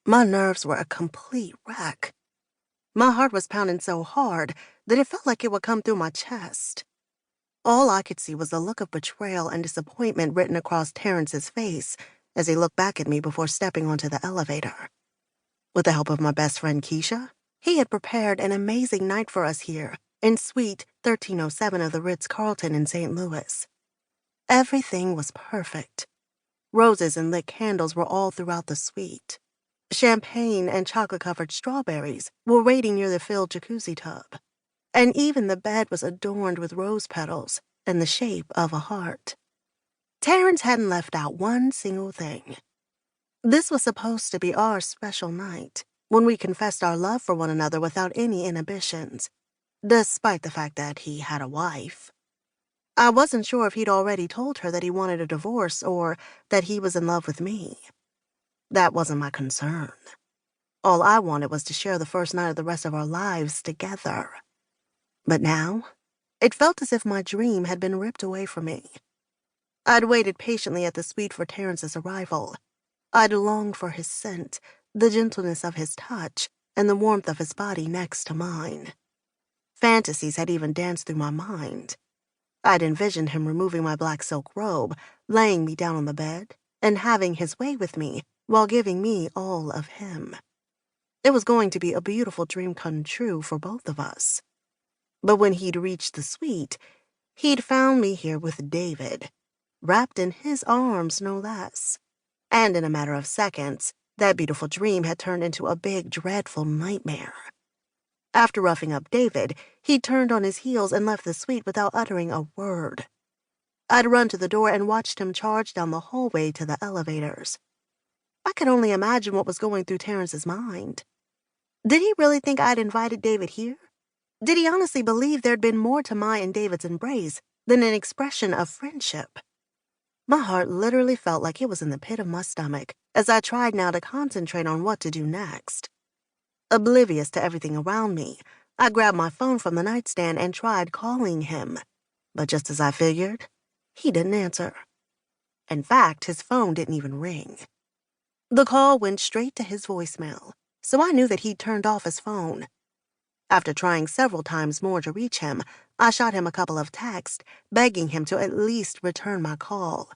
My nerves were a complete wreck. My heart was pounding so hard that it felt like it would come through my chest. All I could see was the look of betrayal and disappointment written across Terrence's face as he looked back at me before stepping onto the elevator. With the help of my best friend Keisha, he had prepared an amazing night for us here in Suite 1307 of the Ritz-Carlton in St. Louis. Everything was perfect. Roses and lit candles were all throughout the suite. Champagne and chocolate-covered strawberries were waiting near the filled jacuzzi tub. And even the bed was adorned with rose petals in the shape of a heart. Terrence hadn't left out one single thing. This was supposed to be our special night, when we confessed our love for one another without any inhibitions, despite the fact that he had a wife. I wasn't sure if he'd already told her that he wanted a divorce or that he was in love with me. That wasn't my concern. All I wanted was to share the first night of the rest of our lives together. But now, it felt as if my dream had been ripped away from me. I'd waited patiently at the suite for Terrence's arrival. I'd longed for his scent, the gentleness of his touch, and the warmth of his body next to mine. Fantasies had even danced through my mind. I'd envisioned him removing my black silk robe, laying me down on the bed, and having his way with me while giving me all of him. It was going to be a beautiful dream come true for both of us. But when he'd reached the suite, he'd found me here with David, wrapped in his arms no less. And in a matter of seconds, that beautiful dream had turned into a big, dreadful nightmare. After roughing up David, he turned on his heels and left the suite without uttering a word. I'd run to the door and watched him charge down the hallway to the elevators. I could only imagine what was going through Terrence's mind. Did he really think I'd invited David here? Did he honestly believe there'd been more to my and David's embrace than an expression of friendship? My heart literally felt like it was in the pit of my stomach as I tried now to concentrate on what to do next. Oblivious to everything around me, I grabbed my phone from the nightstand and tried calling him. But just as I figured, he didn't answer. In fact, his phone didn't even ring. The call went straight to his voicemail, so I knew that he'd turned off his phone. After trying several times more to reach him, I shot him a couple of texts, begging him to at least return my call.